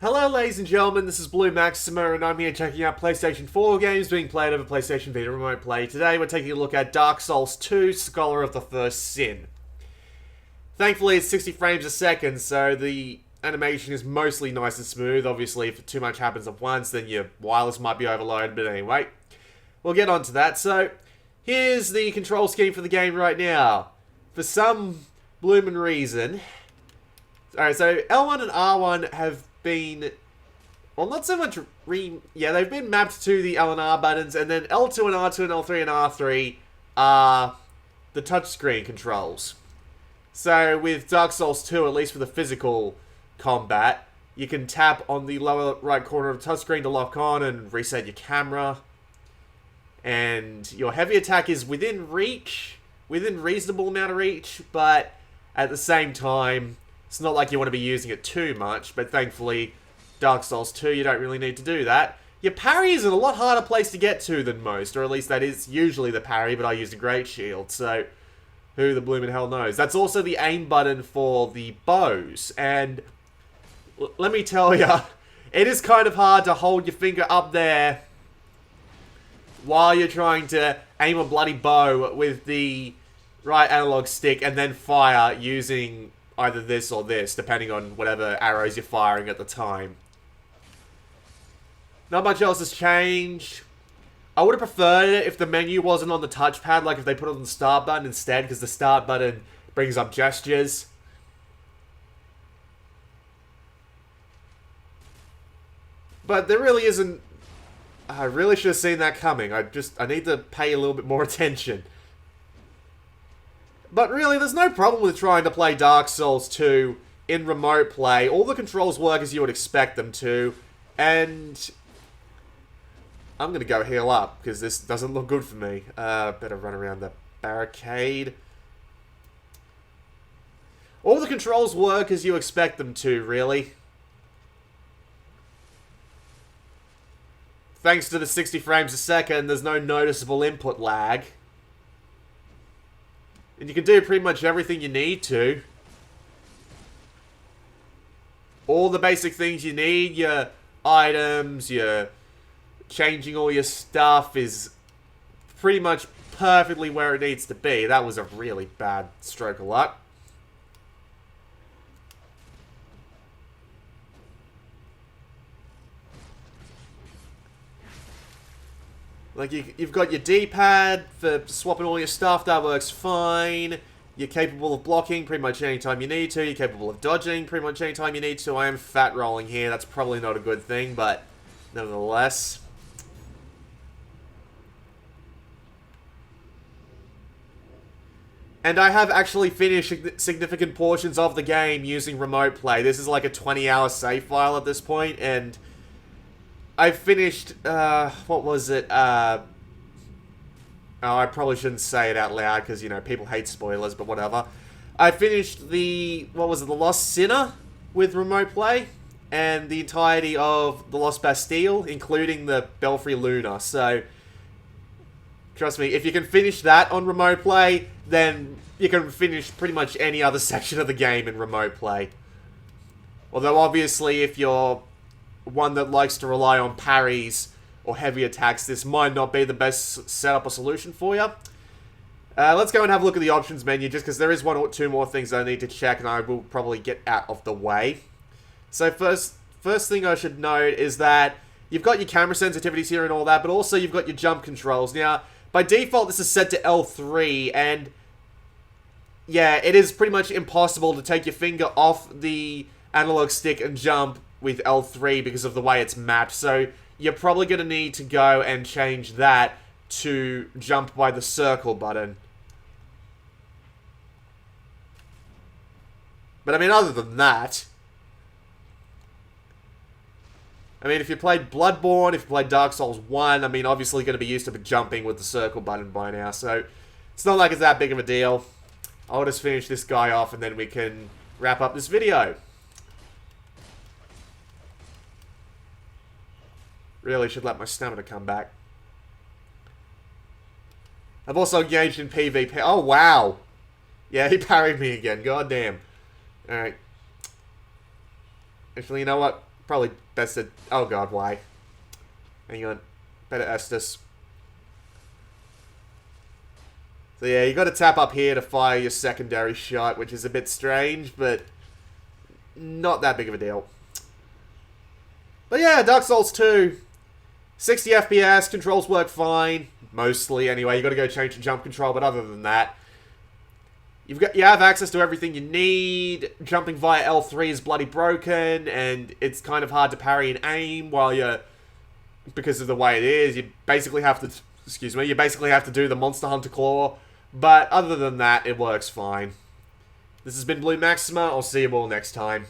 Hello ladies and gentlemen, this is Blue Maxima and I'm here checking out PlayStation 4 games being played over PlayStation Vita Remote Play. Today we're taking a look at Dark Souls 2, Scholar of the First Sin. Thankfully it's 60 frames a second, so the animation is mostly nice and smooth. Obviously if too much happens at once then your wireless might be overloaded, but anyway. We'll get on to that. So, here's the control scheme for the game right now. For some bloomin' reason... Alright, so L1 and R1 have been, well, not so much they've been mapped to the L and R buttons, and then L2 and R2 and L3 and R3 are the touchscreen controls. So with Dark Souls 2, at least for the physical combat, you can tap on the lower right corner of the touchscreen to lock on and reset your camera. And your heavy attack is within reach, within reasonable amount of reach, but at the same time, it's not like you want to be using it too much, but thankfully, Dark Souls 2, you don't really need to do that. Your parry is in a lot harder place to get to than most, or at least that is usually the parry, but I used a Great Shield, so who the bloomin' hell knows. That's also the aim button for the bows, and let me tell ya, it is kind of hard to hold your finger up there while you're trying to aim a bloody bow with the right analog stick and then fire using either this or this, depending on whatever arrows you're firing at the time. Not much else has changed. I would have preferred it if the menu wasn't on the touchpad, like if they put it on the start button instead, because the start button brings up gestures. But there really isn't... I really should have seen that coming. I need to pay a little bit more attention. But really, there's no problem with trying to play Dark Souls 2 in remote play. All the controls work as you would expect them to. And I'm going to go heal up, because this doesn't look good for me. Better run around the barricade. All the controls work as you expect them to, really. Thanks to the 60 frames a second, there's no noticeable input lag. And you can do pretty much everything you need to. All the basic things you need, your items, your changing all your stuff is pretty much perfectly where it needs to be. That was a really bad stroke of luck. Like, you've got your D-pad for swapping all your stuff, that works fine. You're capable of blocking pretty much any time you need to. You're capable of dodging pretty much any time you need to. I am fat rolling here, that's probably not a good thing, but nevertheless. And I have actually finished significant portions of the game using remote play. This is like a 20-hour save file at this point, and I finished, what was it, oh, I probably shouldn't say it out loud, because, you know, people hate spoilers, but whatever. I finished the, what was it, The Lost Sinner with remote play, and the entirety of The Lost Bastille, including the Belfry Luna, so, trust me, if you can finish that on remote play, then you can finish pretty much any other section of the game in remote play. Although, obviously, if you're one that likes to rely on parries or heavy attacks, this might not be the best setup or solution for you. Let's go and have a look at the options menu, just because there is one or two more things I need to check, and I will probably get out of the way. So first thing I should note is that you've got your camera sensitivities here and all that, but also you've got your jump controls. Now, by default, this is set to L3, and yeah, it is pretty much impossible to take your finger off the analog stick and jump with L3 because of the way it's mapped, so you're probably going to need to go and change that to jump by the circle button. But I mean, other than that, I mean, if you played Bloodborne, if you played Dark Souls 1, I mean, obviously going to be used to jumping with the circle button by now, so it's not like it's that big of a deal. I'll just finish this guy off and then we can wrap up this video. Really should let my stamina come back. I've also engaged in PvP. Oh, wow. Yeah, he parried me again. God damn. Alright. Actually, you know what? Probably best to... Oh god, why? Hang on. Better Estus. So yeah, you gotta tap up here to fire your secondary shot, which is a bit strange, but not that big of a deal. But yeah, Dark Souls 2. 60 FPS, controls work fine. Mostly, anyway. You gotta go change the jump control, but other than that, you have access to everything you need. Jumping via L3 is bloody broken, and it's kind of hard to parry and aim while you're... Because of the way it is, you basically have to... Excuse me, you basically have to do the Monster Hunter Claw. But other than that, it works fine. This has been Blue Maxima. I'll see you all next time.